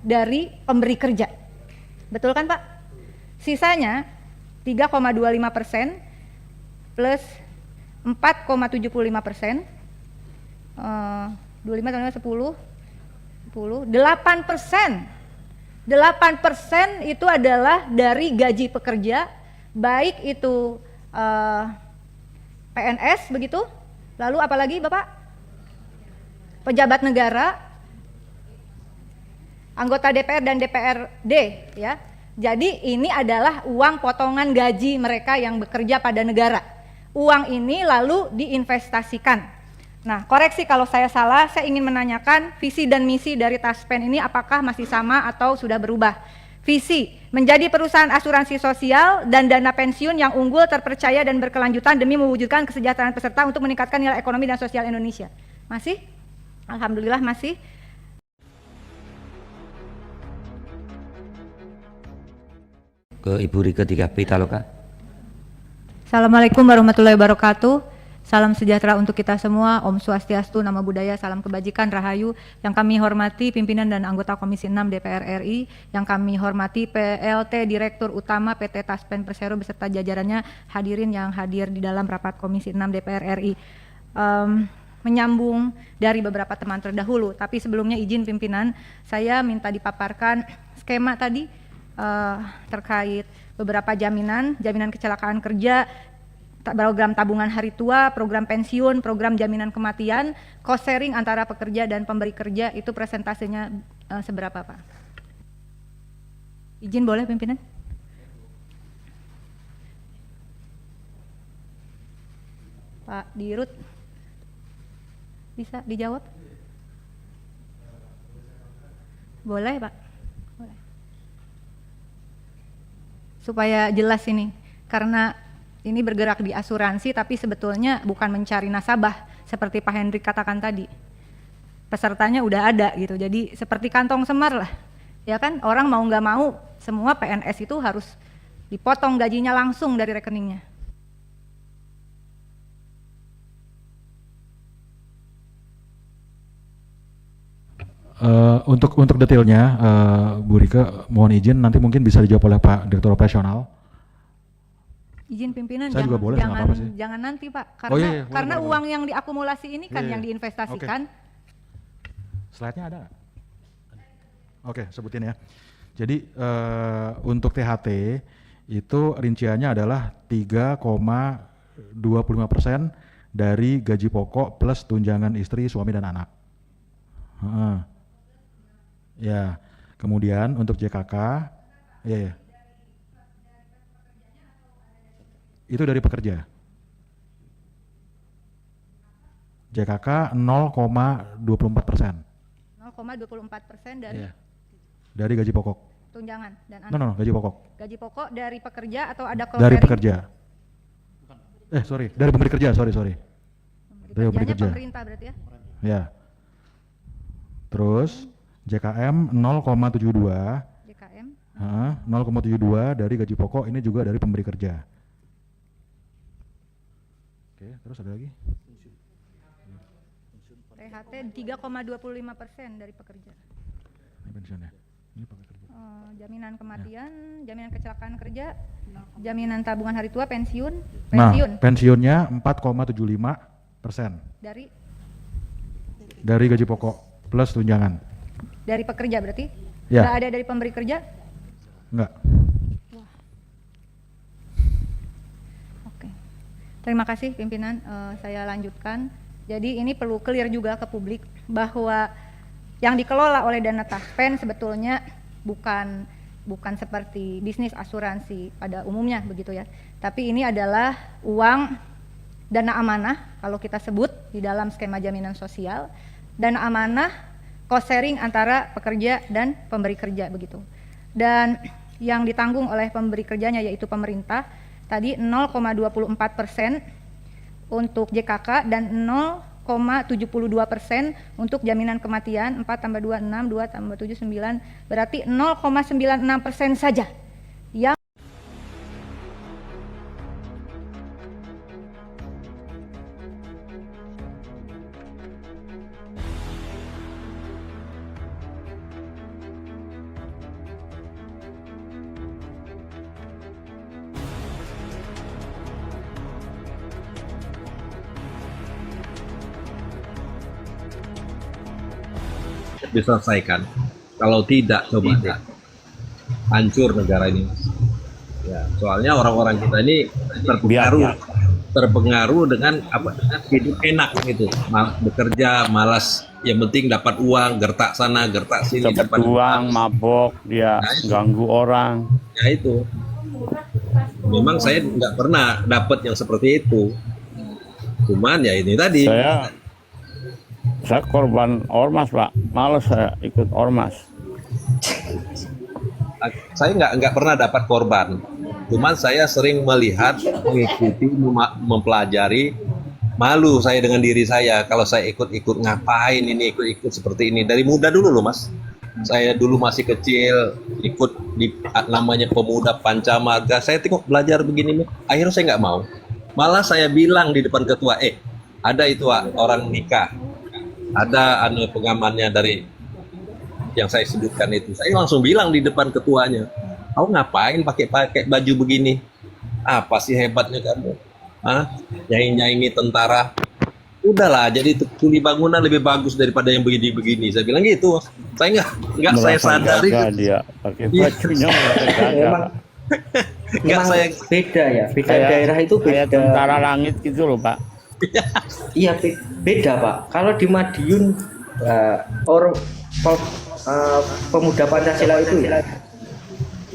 dari pemberi kerja. Betul kan Pak? Sisanya 3,25% plus 4,75%, 25 tambah 10, 8%. 8% itu adalah dari gaji pekerja, baik itu PNS begitu, lalu apalagi Bapak? Pejabat negara, anggota DPR dan DPRD ya. Jadi ini adalah uang potongan gaji mereka yang bekerja pada negara. Uang ini lalu diinvestasikan. Nah, koreksi kalau saya salah, saya ingin menanyakan visi dan misi dari Taspen ini apakah masih sama atau sudah berubah? Visi, menjadi perusahaan asuransi sosial dan dana pensiun yang unggul, terpercaya dan berkelanjutan demi mewujudkan kesejahteraan peserta untuk meningkatkan nilai ekonomi dan sosial Indonesia. Masih? Alhamdulillah masih. Ke Ibu Rike 3 Pitaloka. Assalamualaikum warahmatullahi wabarakatuh. Salam sejahtera untuk kita semua. Om Swastiastu, Namo Buddhaya, salam kebajikan, rahayu. Yang kami hormati pimpinan dan anggota Komisi 6 DPR RI, yang kami hormati PLT Direktur Utama PT Taspen Persero beserta jajarannya, hadirin yang hadir di dalam rapat Komisi 6 DPR RI. Menyambung dari beberapa teman terdahulu, tapi sebelumnya izin pimpinan, saya minta dipaparkan skema tadi terkait beberapa jaminan kecelakaan kerja, program tabungan hari tua, program pensiun, program jaminan kematian, cost sharing antara pekerja dan pemberi kerja, itu presentasenya seberapa Pak? Izin boleh pimpinan? Pak Dirut, bisa dijawab? Boleh Pak? Boleh. Supaya jelas ini, karena ini bergerak di asuransi tapi sebetulnya bukan mencari nasabah seperti Pak Hendrik katakan tadi. Pesertanya udah ada gitu, jadi seperti kantong semar lah. Ya kan, orang mau nggak mau semua PNS itu harus dipotong gajinya langsung dari rekeningnya. Untuk detailnya, Bu Rike, mohon izin nanti mungkin bisa dijawab oleh Pak Direktur Operasional. Izin pimpinan, Saya juga boleh, nggak apa-apa sih. jangan nanti Pak, karena, Oh, iya, karena boleh. uang yang diakumulasi ini kan Iya, yang iya. diinvestasikan. Slide-nya ada nggak? Oke, sebutin ya. Jadi untuk THT itu rinciannya adalah 3,25% dari gaji pokok plus tunjangan istri, suami dan anak. Ya, kemudian untuk JKK, ya. Itu dari pekerja. JKK 0,24%. 0,24% dari Dari gaji pokok. tunjangan dan anak. No, gaji pokok. Gaji pokok dari pekerja atau ada Dari sharing? pekerja. Dari pemberi kerja, sorry. Dari pemberi Kerjanya kerja. pemerintah berarti ya? Ya. Terus JKM 0,72. JKM 0,72 dari gaji pokok, ini juga dari pemberi kerja. Oke, terus ada lagi? THT 3,25% dari pekerja. Ini pensiunnya. Ini pemberi kerja. Jaminan kematian, jaminan kecelakaan kerja, jaminan tabungan hari tua, pensiun. Nah, pensiunnya 4,75% dari gaji pokok plus tunjangan. Dari pekerja berarti? Ya. Nggak ada dari pemberi kerja? Enggak. Oke. Terima kasih pimpinan, saya lanjutkan. Jadi ini perlu clear juga ke publik bahwa yang dikelola oleh dana Taspen sebetulnya bukan seperti bisnis asuransi pada umumnya begitu ya. Tapi ini adalah uang dana amanah kalau kita sebut di dalam skema jaminan sosial, dana amanah cost sharing antara pekerja dan pemberi kerja begitu. Dan yang ditanggung oleh pemberi kerjanya yaitu pemerintah tadi 0,24% untuk JKK dan 0,72% untuk jaminan kematian. 4 tambah 2 6, 2 tambah 7 9, berarti 0,96% saja yang diselesaikan. Kalau tidak, coba deh, hancur negara ini, Mas. Ya, soalnya orang-orang kita ini terpengaruh dengan apa? Dengan hidup enak gitu, bekerja malas, yang penting dapat uang, gertak sana, gertak sini, dapat uang, mabok, dia ganggu orang. Ya itu. Memang saya nggak pernah dapat yang seperti itu. Cuman ya ini tadi. Saya korban ormas, Pak. Malas saya ikut ormas. Saya nggak pernah dapat korban. Cuman saya sering melihat, mengikuti, mempelajari. Malu saya dengan diri saya kalau saya ikut-ikut ngapain ini, ikut-ikut seperti ini. Dari muda dulu loh, Mas. Saya dulu masih kecil, ikut di namanya pemuda Pancamarga. Saya tengok belajar begini, akhirnya saya nggak mau. Malah saya bilang di depan ketua, ada itu orang nikah, ada pengamannya dari yang saya sebutkan itu. Saya langsung bilang di depan ketuanya, kau ngapain pakai baju begini? Apa sih hebatnya kamu? Nyanyi-nyanyi tentara. Udahlah, jadi kuli bangunan lebih bagus daripada yang begini-begini. Saya bilang gitu. Saya nggak saya sadari dia pakai bajunya memang saya beda ya, beda daerah itu beda. Kayak tentara langit gitu loh, Pak. Iya, beda, Pak. Kalau di Madiun pemuda Pancasila itu ya.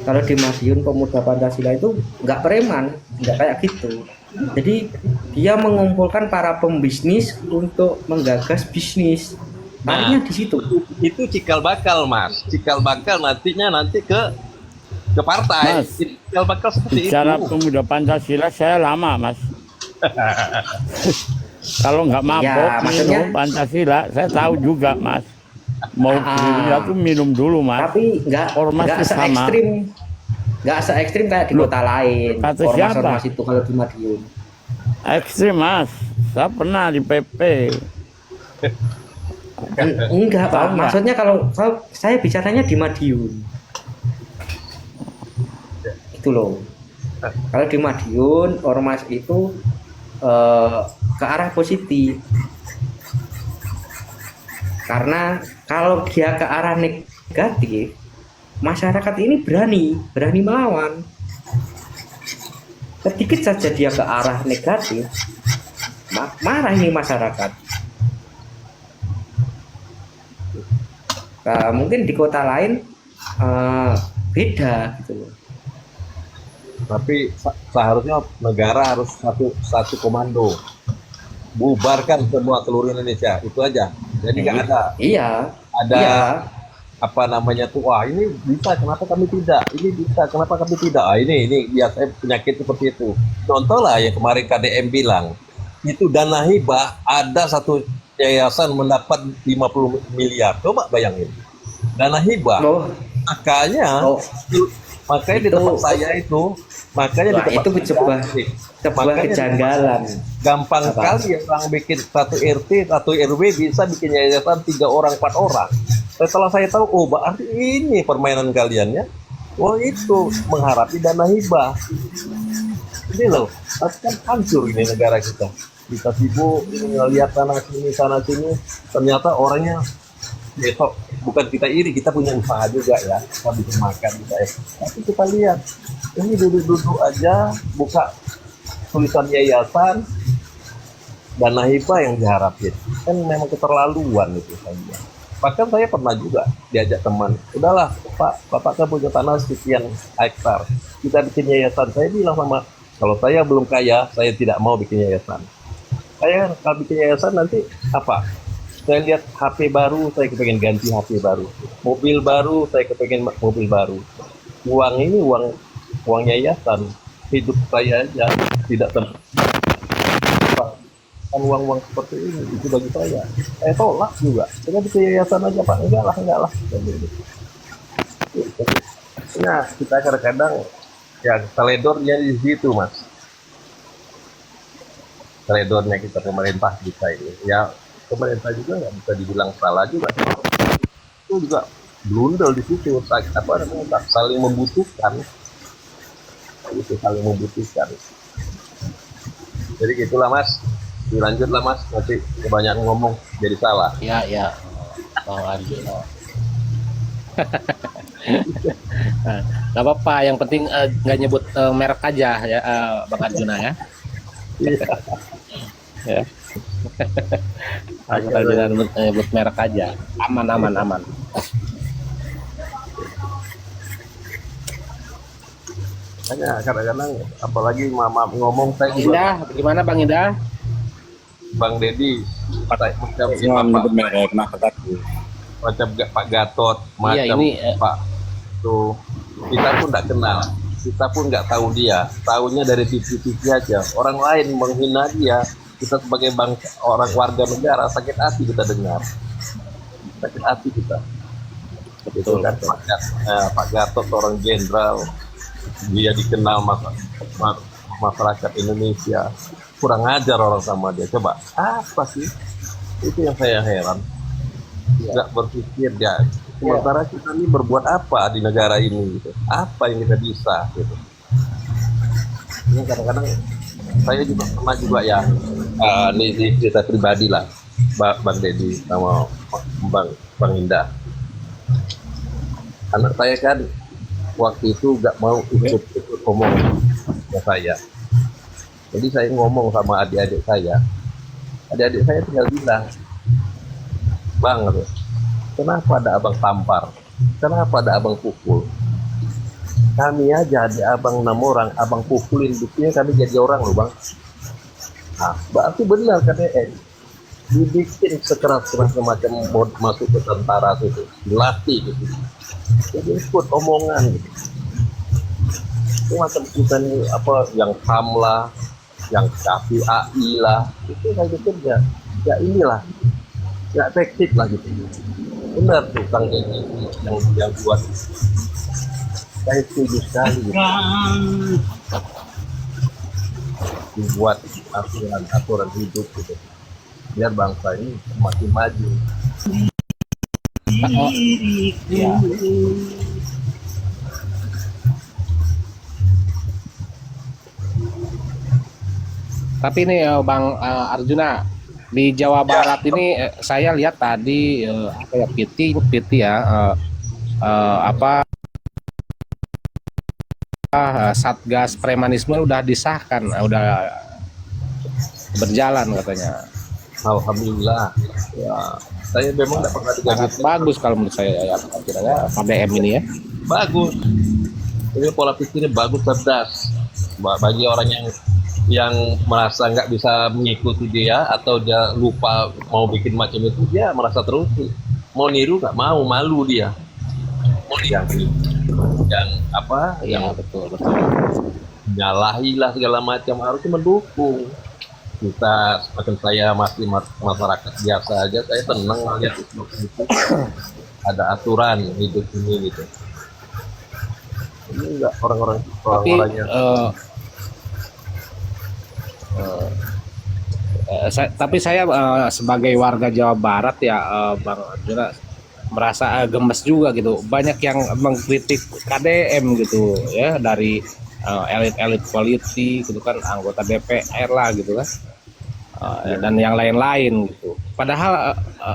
Kalau di Madiun pemuda Pancasila itu nggak preman, nggak kayak gitu. Jadi dia mengumpulkan para pembisnis untuk menggagas bisnis. Tarinya di situ. Itu cikal bakal, Mas. Cikal bakal nanti ke partai. Mas, cikal bakal seperti bicara itu. pemuda Pancasila saya lama, Mas. Kalau nggak mabok minum Pancasila, saya tahu juga, Mas. Mau minumnya tuh minum dulu, Mas. Tapi nggak se-ekstrim. Nggak se-ekstrim kayak di kota lain. Ormas-ormas itu kalau di Madiun. Ekstrim, Mas. Saya pernah di PP. Enggak, Pak. Maksudnya kalau saya bicaranya di Madiun. Itu loh. Kalau di Madiun, ormas itu ke arah positif. Karena kalau dia ke arah negatif, masyarakat ini berani melawan. Sedikit saja dia ke arah negatif, marah ini masyarakat. Mungkin di kota lain beda gitu loh. Tapi seharusnya negara harus satu komando, bubarkan semua seluruh Indonesia, itu aja. Jadi nggak ada. Iya. Ada. Apa namanya tuh, wah ini bisa, kenapa kami tidak, ini bisa, kenapa kami tidak, ini biasanya penyakit seperti itu. Contoh lah yang kemarin KDM bilang, itu dana hibah, ada satu yayasan mendapat 50 miliar, coba bayangin, dana hibah. Makanya di tempat saya itu, itu sebuah kejanggalan. Gampang sekali orang bikin satu RT, satu RW bisa bikin yayasan 3 orang, 4 orang. Setelah saya tahu, berarti ini permainan kalian ya. Itu mengharapkan dana hibah. Ini loh, kan hancur ini negara kita. Kita sibuk ngelihat sana sini, ternyata orangnya besok bukan kita iri, kita punya usaha juga ya, kita bisa makan bisa ya. Tapi kita lihat, ini duduk-duduk aja, buka tulisan yayasan, dana hibah yang diharapin. Kan memang keterlaluan itu saja. Bahkan saya pernah juga diajak teman, udahlah Pak, Bapak kan punya tanah sekian hektar, kita bikin yayasan. Saya bilang kalau saya belum kaya, saya tidak mau bikin yayasan. Saya kalau bikin yayasan nanti apa? Saya lihat HP baru, saya kepengen ganti HP baru. Mobil baru, saya kepengen mobil baru. Uang ini uang yayasan, hidup saya aja tidak kan uang seperti ini, itu bagi saya tolak juga. Kita bikin yayasan aja Pak, enggak lah. Nah, kita kadang-kadang ya teledornya di situ, Mas. Teledornya kita pemerintah kita ini, ya pemerintah juga nggak bisa dibilang salah juga. Itu juga blundel di situ, saling membutuhkan. Itu saling membutuhkan. Jadi gitulah Mas. Dilanjutlah Mas, nanti kebanyakan ngomong jadi salah. Ya. Bang Arjuna. Gak apa-apa, yang penting nggak nyebut merek aja ya, Bang Arjuna ya. Ya. Bang Arjuna nyebut merek aja, aman. Hanya kadang-kadang apalagi mama ngomong saya Bang juga Indah, bagaimana Bang Indah? Bang Dedi macam Pak Gatot macam Iya, ini, Pak tuh kita pun nggak kenal, kita pun nggak tahu dia, tahunya dari TV aja. Orang lain menghina dia, kita sebagai bangsa orang warga negara sakit hati kita dengar, sakit hati kita. Betul kan Pak Gatot orang jenderal, dia dikenal masyarakat Indonesia, kurang ajar orang sama dia. Coba apa sih itu yang saya heran, nggak berpikir dia. Sementara kita ini berbuat apa di negara ini gitu, apa yang kita bisa gitu. Ini kadang-kadang saya juga pernah juga ya, ini cerita pribadi lah, Bang Dedi sama Bang Indah. Anak saya kan waktu itu nggak mau ikut omongan saya. Jadi saya ngomong sama adik-adik saya tinggal bilang, Bang, kenapa ada abang tampar? Kenapa ada abang pukul? Kami aja ada abang 6 orang, abang pukulin, buktinya kami jadi orang loh Bang. Nah, berarti benar katanya, dibikin sekeras-kerasnya macam masuk ke tentara itu, dilatih gitu. Jadi ikut omongan gitu. Itu macam kita nih apa yang HAM lah, yang KPAI lah, itu saya pikir ya inilah, ya efektif lah gitu. Benar tuh Kang Dedi yang buat, saya setuju sekali gitu. Dibuat aturan hidup gitu, biar bangsa ini semakin maju. Oh, ya. Tapi ini Bang Arjuna, di Jawa Barat ini saya lihat tadi apa ya, PT ya, Satgas Premanisme udah disahkan, udah berjalan katanya. Alhamdulillah. Ya, saya memang tidak pernah Sangat bagus kalau menurut saya ya, KDM ini ya. Bagus. Ini pola pikirnya bagus, cerdas. Bagi orang yang merasa nggak bisa mengikuti dia atau dia lupa mau bikin macam itu, dia merasa terus mau niru nggak mau, malu dia. Yang apa? Iya, Yang betul. nyalahi lah segala macam, harusnya mendukung. Kita semakin saya masih masyarakat biasa aja, saya senang lihat itu. Ada aturan hidup ini gitu. Ini enggak orang-orang yang tapi saya sebagai warga Jawa Barat ya, Bang Arjuna, merasa gemes juga gitu. Banyak yang mengkritik KDM gitu ya, dari elit-elit politik gitu kan, anggota DPR lah gitu kan, dan yang lain-lain gitu. Padahal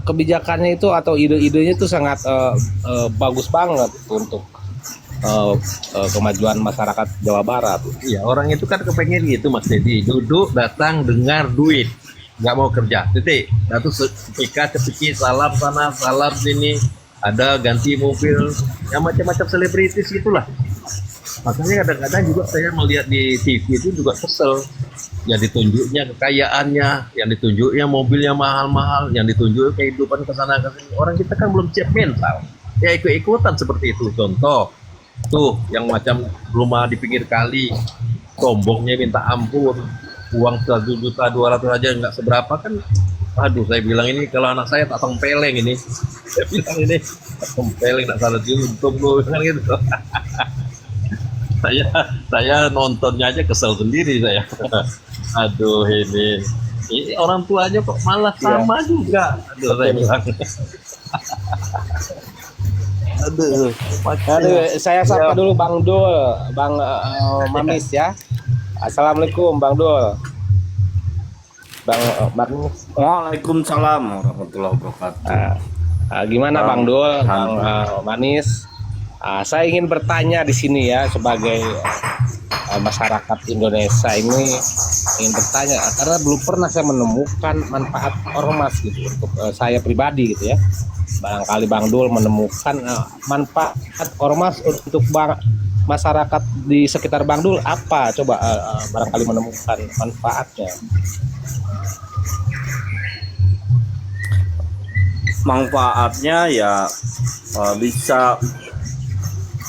kebijakannya itu atau ide-idenya itu sangat bagus banget untuk kemajuan masyarakat Jawa Barat. Iya, orang itu kan kepengen gitu Mas Dedi, duduk, datang, dengar, duit, nggak mau kerja, titik. Lalu cepiki salam sana, salam sini, ada ganti mobil, ya macam-macam selebritis gitulah. Makanya kadang-kadang juga saya melihat di TV itu juga kesel, yang ditunjuknya kekayaannya, yang ditunjuknya mobilnya mahal-mahal, yang ditunjuk kehidupan kesana kesini. Orang kita kan belum siap mental, ya ikut-ikutan seperti itu. Contoh tuh yang macam rumah di pinggir kali, sombongnya minta ampun, uang 1.200.000 aja nggak seberapa kan. Aduh, saya bilang ini kalau anak saya tak tempeleng ini, saya bilang ini tak tempeleng, tak salah diuntung lu kan gitu. saya nontonnya aja kesel sendiri saya. Aduh, ini orang tuanya kok malah sama juga. Aduh, saya bilang. Aduh, Saya sapa dulu Bang Dul, Bang Mamis ya. Assalamualaikum Bang Dul. Bang Waalaikumsalam warahmatullahi wabarakatuh. Gimana Bang Dul, Bang Manis? Saya ingin bertanya di sini ya sebagai masyarakat Indonesia ini, ingin bertanya karena belum pernah saya menemukan manfaat ormas gitu untuk saya pribadi gitu ya. Barangkali Bang Dul menemukan manfaat ormas untuk masyarakat di sekitar Bang Dul apa? Coba barangkali menemukan manfaatnya. Manfaatnya ya bisa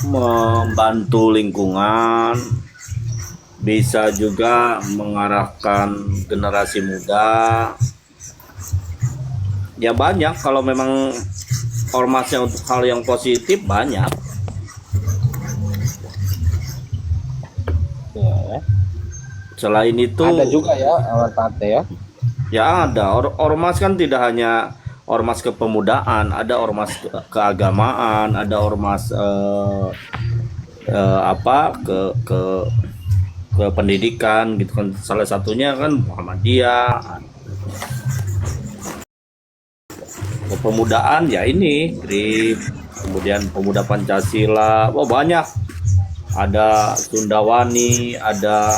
membantu lingkungan, bisa juga mengarahkan generasi muda. Ya banyak, kalau memang ormasnya untuk hal yang positif banyak. Ya. Selain itu Ada juga ya manfaatnya ya. ya ada ormas kan tidak hanya ormas kepemudaan, ada ormas keagamaan, ada ormas ke pendidikan gitu kan. Salah satunya kan Muhammadiyah. Kepemudaan ya ini GRIP, kemudian pemuda Pancasila, banyak. Ada Sundawani, ada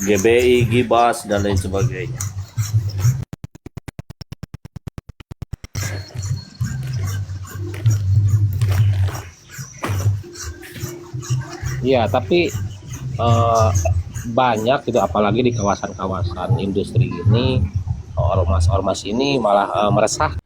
GBI, Gibas dan lain sebagainya. Iya, tapi banyak gitu, apalagi di kawasan-kawasan industri ini, ormas-ormas ini malah meresahkan